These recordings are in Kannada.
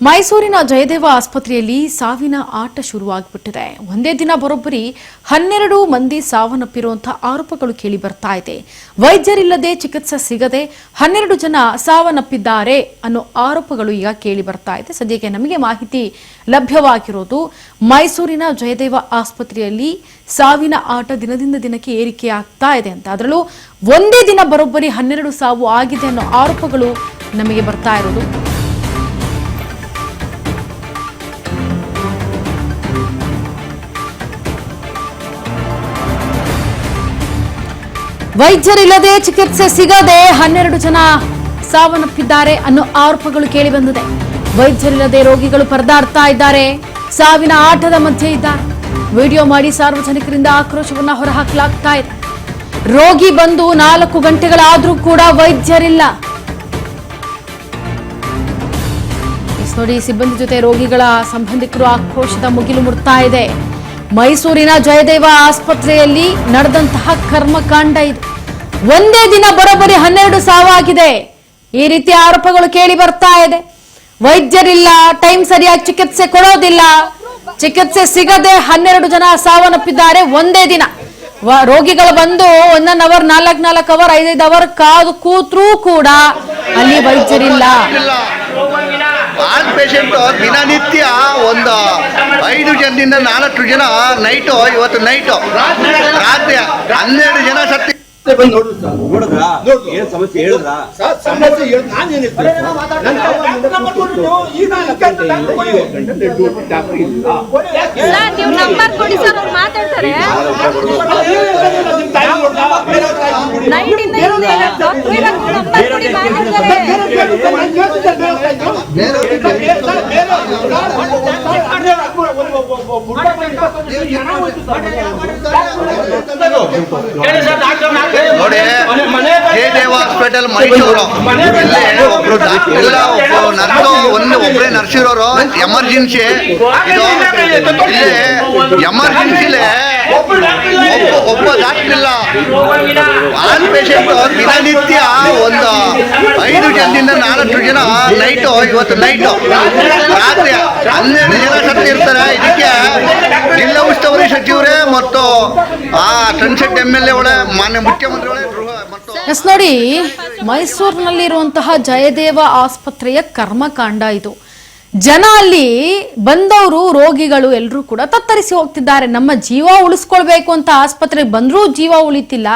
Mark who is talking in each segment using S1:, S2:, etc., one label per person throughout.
S1: ಮೈಸೂರಿನ ಜಯದೇವ ಆಸ್ಪತ್ರೆಯಲ್ಲಿ ಸಾವಿನ ಆಟ ಶುರುವಾಗ್ಬಿಟ್ಟಿದೆ. ಒಂದೇ ದಿನ ಬರೋಬ್ಬರಿ 12 ಮಂದಿ ಸಾವನ್ನಪ್ಪಿರುವಂತಹ ಆರೋಪಗಳು ಕೇಳಿ ಬರ್ತಾ ಇದೆ. ವೈದ್ಯರಿಲ್ಲದೆ ಚಿಕಿತ್ಸೆ ಸಿಗದೆ 12 ಜನ ಸಾವನ್ನಪ್ಪಿದ್ದಾರೆ ಅನ್ನೋ ಆರೋಪಗಳು ಈಗ ಕೇಳಿ ಬರ್ತಾ ಇದೆ. ಸದ್ಯಕ್ಕೆ ನಮಗೆ ಮಾಹಿತಿ ಲಭ್ಯವಾಗಿರೋದು ಮೈಸೂರಿನ ಜಯದೇವ ಆಸ್ಪತ್ರೆಯಲ್ಲಿ ಸಾವಿನ ಆಟ ದಿನದಿಂದ ದಿನಕ್ಕೆ ಏರಿಕೆ ಆಗ್ತಾ ಇದೆ ಅಂತ. ಅದರಲ್ಲೂ ಒಂದೇ ದಿನ ಬರೋಬ್ಬರಿ 12 ಸಾವು ಆಗಿದೆ ಅನ್ನೋ ಆರೋಪಗಳು ನಮಗೆ ಬರ್ತಾ ಇರೋದು. ವೈದ್ಯರಿಲ್ಲದೆ ಚಿಕಿತ್ಸೆ ಸಿಗದೆ 12 ಜನ ಸಾವನ್ನಪ್ಪಿದ್ದಾರೆ ಅನ್ನೋ ಆರೋಪಗಳು ಕೇಳಿ ಬಂದಿದೆ. ವೈದ್ಯರಿಲ್ಲದೆ ರೋಗಿಗಳು ಪರದಾಡ್ತಾ ಇದ್ದಾರೆ, ಸಾವಿನ ಆಟದ ಮಧ್ಯೆ ಇದ್ದಾರೆ. ವಿಡಿಯೋ ಮಾಡಿ ಸಾರ್ವಜನಿಕರಿಂದ ಆಕ್ರೋಶವನ್ನ ಹೊರಹಾಕಲಾಗ್ತಾ ಇದೆ. ರೋಗಿ ಬಂದು 4 ಗಂಟೆಗಳಾದ್ರೂ ಕೂಡ ವೈದ್ಯರಿಲ್ಲ. ನೋಡಿ, ಸಿಬ್ಬಂದಿ ಜೊತೆ ರೋಗಿಗಳ ಸಂಬಂಧಿಕರು ಆಕ್ರೋಶದ ಮುಗಿಲು ಮುಟ್ತಾ ಇದೆ. ಮೈಸೂರಿನ ಜಯದೇವ ಆಸ್ಪತ್ರೆಯಲ್ಲಿ ನಡೆದಂತಹ ಕರ್ಮಕಾಂಡ ಇದು. ಒಂದೇ ದಿನ ಬರೋಬ್ಬರಿ 12 ಸಾವಾಗಿದೆ. ಈ ರೀತಿಯ ಆರೋಪಗಳು ಕೇಳಿ ಬರ್ತಾ ಇದೆ. ವೈದ್ಯರಿಲ್ಲ, ಟೈಮ್ ಸರಿಯಾಗಿ ಚಿಕಿತ್ಸೆ ಕೊಡೋದಿಲ್ಲ, ಚಿಕಿತ್ಸೆ ಸಿಗದೆ 12 ಜನ ಸಾವನ್ನಪ್ಪಿದ್ದಾರೆ ಒಂದೇ ದಿನ. ರೋಗಿಗಳು ಬಂದು 1 ಅವರ್ 4 ಅವರ್ 5 ಅವರ್ ಕಾದು ಕೂತ್ರೂ ಕೂಡ ಅಲ್ಲಿ ವೈದ್ಯರಿಲ್ಲ.
S2: ಹಾರ್ಟ್ ಪೇಷಂಟ್ ದಿನನಿತ್ಯ ಒಂದು 5 ಜನದಿಂದ 4 ಜನ ನೈಟು, ಇವತ್ತು ನೈಟು ರಾತ್ರಿ 12 ಜನ ಸತ್ತಿ ನೋಡಿ, ಜಯದೇವ ಹಾಸ್ಪಿಟಲ್ ಮೈಸೂರು ಇಲ್ಲ, ಒಬ್ಬರೇ ನರ್ಸಿರೋರು ಎಮರ್ಜೆನ್ಸಿ. ಇದು ಇಲ್ಲಿ ಎಮರ್ಜೆನ್ಸಿಲೇ ಒಬ್ಬ ಡಾಕ್ಟರ್ ಇಲ್ಲ. ಹಾರ್ಟ್ ಪೇಷಂಟ್ ದಿನನಿತ್ಯ ಒಂದು 5 ಜನದಿಂದ 4 ಜನ ನೈಟು, ಇವತ್ತು ನೈಟು ರಾತ್ರಿ 12 ಜನ ಸತ್ತಿರ್ತಾರೆ. ಇದಕ್ಕೆ ಜಿಲ್ಲಾ ಉಸ್ತುವಾರಿ ಸಚಿವರೇ ಮತ್ತು ಟ್ರಂಚೆಟ್ MLA ಒಳ್ಳೆ ಮಾನ್ಯ ಮುಖ್ಯಮಂತ್ರಿಗಳೇ
S1: ನೋಡಿ, ಮೈಸೂರಿನಲ್ಲಿರುವಂತಹ ಜಯದೇವ ಆಸ್ಪತ್ರೆಯ ಕರ್ಮಕಾಂಡ ಇದು. ಜನ ಅಲ್ಲಿ ಬಂದವರು, ರೋಗಿಗಳು ಎಲ್ಲರೂ ಕೂಡ ತತ್ತರಿಸಿ ಹೋಗ್ತಿದ್ದಾರೆ. ನಮ್ಮ ಜೀವ ಉಳಿಸ್ಕೊಳ್ಬೇಕು ಅಂತ ಆಸ್ಪತ್ರೆಗೆ ಬಂದ್ರೂ ಜೀವ ಉಳಿತಿಲ್ಲ.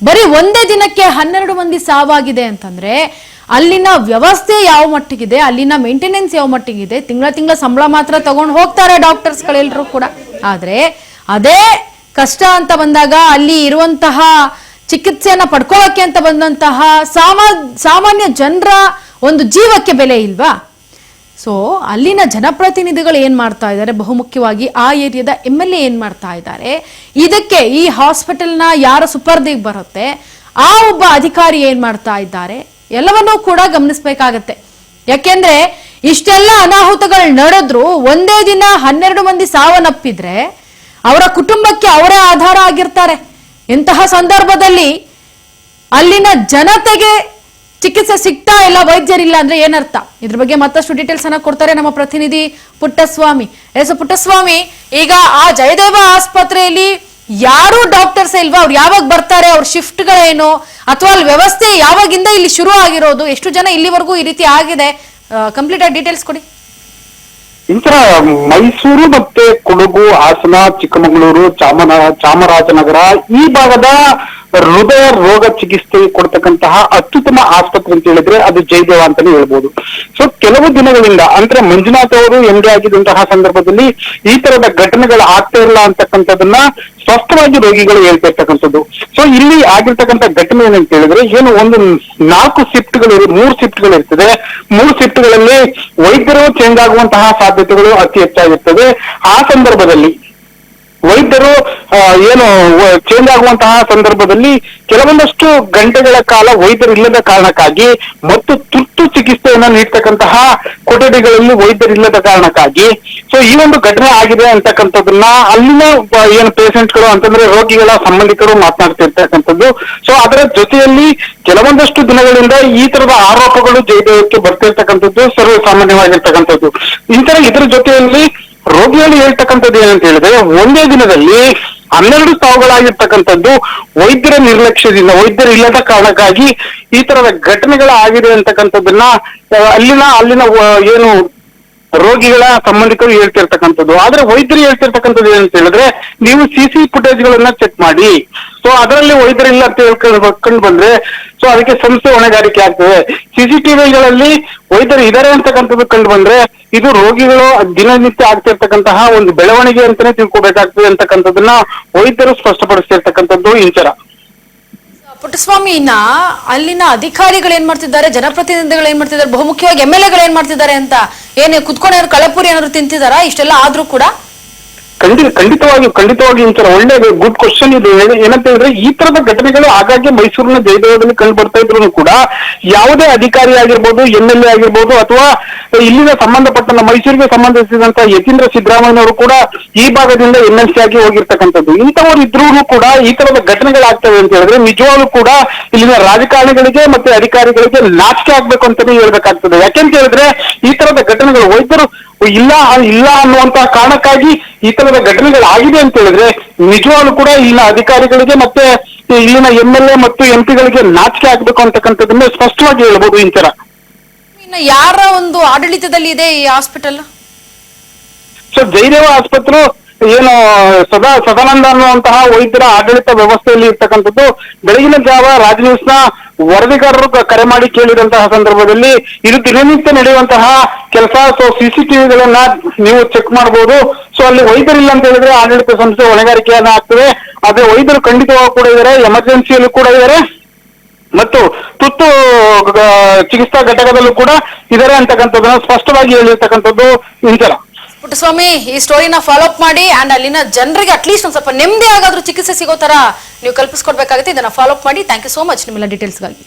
S1: ಬರೀ ಒಂದೇ ದಿನಕ್ಕೆ 12 ಮಂದಿ ಸಾವಾಗಿದೆ ಅಂತಂದ್ರೆ ಅಲ್ಲಿನ ವ್ಯವಸ್ಥೆ ಯಾವ ಮಟ್ಟಿಗಿದೆ, ಅಲ್ಲಿನ ಮೇಂಟೆನೆನ್ಸ್ ಯಾವ ಮಟ್ಟಿಗಿದೆ. ತಿಂಗಳ ಸಂಬಳ ಮಾತ್ರ ತಗೊಂಡು ಹೋಗ್ತಾರೆ ಡಾಕ್ಟರ್ಸ್ಗಳೆಲ್ಲರೂ ಕೂಡ. ಆದ್ರೆ ಅದೇ ಕಷ್ಟ ಅಂತ ಬಂದಾಗ ಅಲ್ಲಿ ಇರುವಂತಹ ಚಿಕಿತ್ಸೆಯನ್ನ ಪಡ್ಕೊಳ್ಳೋಕೆ ಅಂತ ಬಂದಂತಹ ಸಾಮಾನ್ಯ ಜನರ ಒಂದು ಜೀವಕ್ಕೆ ಬೆಲೆ ಇಲ್ವಾ? ಸೊ ಅಲ್ಲಿನ ಜನಪ್ರತಿನಿಧಿಗಳು ಏನ್ ಮಾಡ್ತಾ ಇದ್ದಾರೆ, ಬಹುಮುಖ್ಯವಾಗಿ ಆ ಏರಿಯಾದ MLA ಏನ್ ಮಾಡ್ತಾ ಇದ್ದಾರೆ, ಇದಕ್ಕೆ ಈ ಹಾಸ್ಪಿಟಲ್ನ ಯಾರ ಸುಪರ್ದಿಗೆ ಬರುತ್ತೆ, ಆ ಒಬ್ಬ ಅಧಿಕಾರಿ ಏನ್ ಮಾಡ್ತಾ ಇದ್ದಾರೆ, ಎಲ್ಲವನ್ನೂ ಕೂಡ ಗಮನಿಸಬೇಕಾಗತ್ತೆ. ಯಾಕೆಂದ್ರೆ ಇಷ್ಟೆಲ್ಲ ಅನಾಹುತಗಳು ನಡೆದ್ರು ಒಂದೇ ದಿನ 12 ಮಂದಿ ಸಾವನ್ನಪ್ಪಿದ್ರೆ ಅವರ ಕುಟುಂಬಕ್ಕೆ ಅವರೇ ಆಧಾರ ಆಗಿರ್ತಾರೆ. ಇಂತಹ ಸಂದರ್ಭದಲ್ಲಿ ಅಲ್ಲಿನ ಜನತೆಗೆ ಚಿಕಿತ್ಸೆ ಸಿಗ್ತಾ ಇಲ್ಲ, ವೈದ್ಯರಿಲ್ಲ ಅಂದ್ರೆ ಏನರ್ಥ? ಇದ್ರ ಬಗ್ಗೆ ಮತ್ತಷ್ಟು ಡೀಟೇಲ್ಸ್ ಅನ್ನ ಕೊಡ್ತಾರೆ ನಮ್ಮ ಪ್ರತಿನಿಧಿ ಪುಟ್ಟಸ್ವಾಮಿ. ಪುಟ್ಟಸ್ವಾಮಿ, ಈಗ ಆ ಜಯದೇವ ಆಸ್ಪತ್ರೆಯಲ್ಲಿ ಯಾರು ಡಾಕ್ಟರ್ಸ್ ಇಲ್ವಾ? ಅವ್ರು ಯಾವಾಗ ಬರ್ತಾರೆ? ಅವ್ರ ಶಿಫ್ಟ್ಗಳೇನು, ಅಥವಾ ಅಲ್ಲಿ ವ್ಯವಸ್ಥೆ ಯಾವಾಗಿಂದ ಇಲ್ಲಿ ಶುರು ಆಗಿರೋದು? ಎಷ್ಟು ಜನ ಇಲ್ಲಿವರೆಗೂ ಈ ರೀತಿ ಆಗಿದೆ? ಕಂಪ್ಲೀಟ್ ಆಗಿ ಡೀಟೇಲ್ಸ್ ಕೊಡಿ.
S3: ಇಂತರ ಮೈಸೂರು ಮತ್ತೆ ಕೊಡಗು, ಹಾಸನ, ಚಿಕ್ಕಮಗಳೂರು, ಚಾಮರಾಜನಗರ ಈ ಭಾಗದ ಹೃದಯ ರೋಗ ಚಿಕಿತ್ಸೆ ಕೊಡ್ತಕ್ಕಂತಹ ಅತ್ಯುತ್ತಮ ಆಸ್ಪತ್ರೆ ಅಂತ ಹೇಳಿದ್ರೆ ಅದು ಜಯದೇವ ಅಂತಾನೆ ಹೇಳ್ಬೋದು. ಸೊ ಕೆಲವು ದಿನಗಳಿಂದ ಅಂದ್ರೆ ಮಂಜುನಾಥ್ ಅವರು MD ಆಗಿದ್ದಂತಹ ಸಂದರ್ಭದಲ್ಲಿ ಈ ತರದ ಘಟನೆಗಳು ಆಗ್ತಾ ಇಲ್ಲ ಅಂತಕ್ಕಂಥದನ್ನ ಸ್ಪಷ್ಟವಾಗಿ ರೋಗಿಗಳು ಹೇಳ್ತಿರ್ತಕ್ಕಂಥದ್ದು. ಸೊ ಇಲ್ಲಿ ಆಗಿರ್ತಕ್ಕಂಥ ಘಟನೆ ಏನಂತ ಹೇಳಿದ್ರೆ, ಏನು ಒಂದು 4 ಶಿಫ್ಟ್ಗಳು 3 ಶಿಫ್ಟ್ಗಳು ಇರ್ತದೆ. 3 ಶಿಫ್ಟ್ಗಳಲ್ಲಿ ವೈದ್ಯರು ಚೇಂಜ್ ಆಗುವಂತಹ ಸಾಧ್ಯತೆಗಳು ಅತಿ ಹೆಚ್ಚಾಗಿರ್ತದೆ. ಆ ಸಂದರ್ಭದಲ್ಲಿ ವೈದ್ಯರು ಏನು ಚೇಂಜ್ ಆಗುವಂತಹ ಸಂದರ್ಭದಲ್ಲಿ ಕೆಲವೊಂದಷ್ಟು ಗಂಟೆಗಳ ಕಾಲ ವೈದ್ಯರು ಇಲ್ಲದ ಕಾರಣಕ್ಕಾಗಿ ಮತ್ತು ತುರ್ತು ಚಿಕಿತ್ಸೆಯನ್ನು ನೀಡ್ತಕ್ಕಂತಹ ಕೊಠಡಿಗಳಲ್ಲಿ ವೈದ್ಯರಿಲ್ಲದ ಕಾರಣಕ್ಕಾಗಿ ಸೊ ಈ ಒಂದು ಘಟನೆ ಆಗಿದೆ ಅಂತಕ್ಕಂಥದ್ದನ್ನ ಅಲ್ಲಿನ ಏನು ಪೇಷಂಟ್ಗಳು ಅಂತಂದ್ರೆ ರೋಗಿಗಳ ಸಂಬಂಧಿಕರು ಮಾತನಾಡ್ತಿರ್ತಕ್ಕಂಥದ್ದು. ಸೊ ಅದರ ಜೊತೆಯಲ್ಲಿ ಕೆಲವೊಂದಷ್ಟು ದಿನಗಳಿಂದ ಈ ತರದ ಆರೋಪಗಳು ಜಯದೇವಕ್ಕೆ ಬರ್ತಿರ್ತಕ್ಕಂಥದ್ದು ಸರ್ವೇ ಸಾಮಾನ್ಯವಾಗಿರ್ತಕ್ಕಂಥದ್ದು. ಇದರ ಜೊತೆಯಲ್ಲಿ ರೋಗಿಗಳು ಹೇಳ್ತಕ್ಕಂಥದ್ದು ಏನಂತ ಹೇಳಿದ್ರೆ, ಒಂದೇ ದಿನದಲ್ಲಿ 12 ಸಾವುಗಳಾಗಿರ್ತಕ್ಕಂಥದ್ದು ವೈದ್ಯರ ನಿರ್ಲಕ್ಷ್ಯದಿಂದ, ವೈದ್ಯರು ಇಲ್ಲದ ಕಾರಣಕ್ಕಾಗಿ ಈ ತರದ ಘಟನೆಗಳಾಗಿದೆ ಅಂತಕ್ಕಂಥದ್ದನ್ನ ಅಲ್ಲಿನ ಏನು ರೋಗಿಗಳ ಸಂಬಂಧಿಕರು ಹೇಳ್ತಿರ್ತಕ್ಕಂಥದ್ದು. ಆದ್ರೆ ವೈದ್ಯರು ಹೇಳ್ತಿರ್ತಕ್ಕಂಥದ್ದು ಏನಂತ ಹೇಳಿದ್ರೆ, ನೀವು ಸಿಸಿ ಫುಟೇಜ್ ಗಳನ್ನ ಚೆಕ್ ಮಾಡಿ. ಸೊ ಅದರಲ್ಲಿ ವೈದ್ಯರು ಇಲ್ಲ ಅಂತ ಹೇಳ್ಕೊಂಡು ಬಂದ್ರೆ ಸೊ ಅದಕ್ಕೆ ಸಂಸ್ಥೆ ಹೊಣೆಗಾರಿಕೆ ಆಗ್ತದೆ. CCTVಗಳಲ್ಲಿ ವೈದ್ಯರು ಇದಾರೆ ಅಂತಕ್ಕಂಥದ್ದು ಕಂಡು ಬಂದ್ರೆ ಇದು ರೋಗಿಗಳು ದಿನನಿತ್ಯ ಆಗ್ತಿರ್ತಕ್ಕಂತಹ ಒಂದು ಬೆಳವಣಿಗೆ ಅಂತಾನೆ ತಿಳ್ಕೊಬೇಕಾಗ್ತದೆ ಅಂತಕ್ಕಂಥದ್ದನ್ನ ವೈದ್ಯರು ಸ್ಪಷ್ಟಪಡಿಸ್ತಿರ್ತಕ್ಕಂಥದ್ದು ಇಂಚರ.
S1: ಪುಟ್ಟಸ್ವಾಮಿ, ಇನ್ನ ಅಲ್ಲಿನ ಅಧಿಕಾರಿಗಳು ಏನ್ ಮಾಡ್ತಿದ್ದಾರೆ, ಜನಪ್ರತಿನಿಧಿಗಳು ಏನ್ ಮಾಡ್ತಿದ್ದಾರೆ, ಬಹುಮುಖ್ಯವಾಗಿ MLAಗಳು ಏನ್ ಮಾಡ್ತಿದ್ದಾರೆ ಅಂತ ಏನೇ ಕುತ್ಕೊಂಡು ಕಳಪುರಿ ಏನಾದ್ರು ತಿಂತಿದಾರಾ ಇಷ್ಟೆಲ್ಲ ಆದ್ರೂ ಕೂಡ?
S3: ಖಂಡಿತವಾಗಿ ಇಂಚರ ಒಳ್ಳೆ ಗುಡ್ ಕ್ವಶನ್ ಇದು. ಏನಂತ ಹೇಳಿದ್ರೆ, ಈ ತರದ ಘಟನೆಗಳು ಆಗಾಗ್ಗೆ ಮೈಸೂರಿನ ಜಯದೇವದಲ್ಲಿ ಕಂಡು ಬರ್ತಾ ಇದ್ರು ಕೂಡ ಯಾವುದೇ ಅಧಿಕಾರಿ ಆಗಿರ್ಬೋದು, MLA ಆಗಿರ್ಬೋದು, ಅಥವಾ ಇಲ್ಲಿನ ಸಂಬಂಧಪಟ್ಟ ಮೈಸೂರಿಗೆ ಸಂಬಂಧಿಸಿದಂತ ಯತೀಂದ್ರ ಸಿದ್ದರಾಮಯ್ಯನವರು ಕೂಡ ಈ ಭಾಗದಿಂದ MLC ಆಗಿ ಹೋಗಿರ್ತಕ್ಕಂಥದ್ದು. ಇಂಥವ್ರು ಇದ್ರೂ ಕೂಡ ಈ ತರದ ಘಟನೆಗಳಾಗ್ತವೆ ಅಂತ ಹೇಳಿದ್ರೆ ನಿಜವಾಗ್ಲೂ ಕೂಡ ಇಲ್ಲಿನ ರಾಜಕಾರಣಿಗಳಿಗೆ ಮತ್ತೆ ಅಧಿಕಾರಿಗಳಿಗೆ ನಾಚಿಕೆ ಆಗ್ಬೇಕು ಅಂತಾನೆ ಹೇಳ್ಬೇಕಾಗ್ತದೆ. ಯಾಕೆಂತ ಹೇಳಿದ್ರೆ ಈ ತರದ ಘಟನೆಗಳು ವೈದ್ಯರು ಇಲ್ಲ ಅನ್ನುವಂತಹ ಕಾರಣಕ್ಕಾಗಿ ಈ ತರದ ಘಟನೆಗಳಾಗಿದೆ ಅಂತ ಹೇಳಿದ್ರೆ ನಿಜವಾಗ್ಲೂ ಕೂಡ ಇಲ್ಲಿನ ಅಧಿಕಾರಿಗಳಿಗೆ ಮತ್ತೆ ಇಲ್ಲಿನ MLA ಮತ್ತು MP ಗಳಿಗೆ ನಾಚಿಕೆ ಆಗ್ಬೇಕು ಅಂತಕ್ಕಂಥದ್ದನ್ನ ಸ್ಪಷ್ಟವಾಗಿ ಹೇಳ್ಬೋದು ಇಂಚರ.
S1: ಇನ್ನು ಯಾರ ಒಂದು ಆಡಳಿತದಲ್ಲಿ ಇದೆ ಈ ಹಾಸ್ಪಿಟಲ್?
S3: ಸೊ ಜಯದೇವ ಆಸ್ಪತ್ರೆ ಏನು ಸದಾನಂದ ಅನ್ನುವಂತಹ ವೈದ್ಯರ ಆಡಳಿತ ವ್ಯವಸ್ಥೆಯಲ್ಲಿ ಇರ್ತಕ್ಕಂಥದ್ದು. ಬೆಳಗಿನ ಜಾವ ರಾಜ್ ನ್ಯೂಸ್ನ ವರದಿಗಾರರು ಕರೆ ಮಾಡಿ ಕೇಳಿದಂತಹ ಸಂದರ್ಭದಲ್ಲಿ ಇದು ದಿನನಿತ್ಯ ನಡೆಯುವಂತಹ ಕೆಲಸ. ಸೊ CCTVಗಳನ್ನ ನೀವು ಚೆಕ್ ಮಾಡಬಹುದು. ಸೊ ಅಲ್ಲಿ ವೈದ್ಯರಿಲ್ಲ ಅಂತ ಹೇಳಿದ್ರೆ ಆಡಳಿತ ಸಂಸ್ಥೆ ಹೊಣೆಗಾರಿಕೆಯನ್ನ ಆಗ್ತದೆ. ಆದ್ರೆ ವೈದ್ಯರು ಖಂಡಿತವಾಗಿ ಕೂಡ ಇದ್ದಾರೆ, ಎಮರ್ಜೆನ್ಸಿಯಲ್ಲೂ ಕೂಡ ಇದ್ದಾರೆ ಮತ್ತು ತುರ್ತು ಚಿಕಿತ್ಸಾ ಘಟಕದಲ್ಲೂ ಕೂಡ ಇದ್ದಾರೆ ಅಂತಕ್ಕಂಥದ್ದನ್ನ ಸ್ಪಷ್ಟವಾಗಿ ಹೇಳಿರ್ತಕ್ಕಂಥದ್ದು ಇಂಚರ.
S1: ಪುಟ್ಟಸ್ವಾಮಿ, ಈ ಸ್ಟೋರಿನ ಫಾಲೋ ಅಪ್ ಮಾಡಿ ಅಂಡ್ ಅಲ್ಲಿನ ಜನರಿಗೆ ಅಟ್ಲೀಸ್ಟ್ ಒಂದ್ ಸ್ವಲ್ಪ ನೆಮ್ಮದಿ ಆಗಾದ್ರೂ ಚಿಕಿತ್ಸೆ ಸಿಗೋ ತರ ನೀವು ಕಲ್ಪಿಸ್ಕೊಡ್ಬೇಕಾಗುತ್ತೆ. ಇದನ್ನ ಫಾಲೋ ಅಪ್ ಮಾಡಿ. ಥ್ಯಾಂಕ್ ಯು ಸೋ ಮಚ್ ನಿಮ್ಮೆಲ್ಲ ಡೀಟೇಲ್ಸ್ಗಾಗಿ.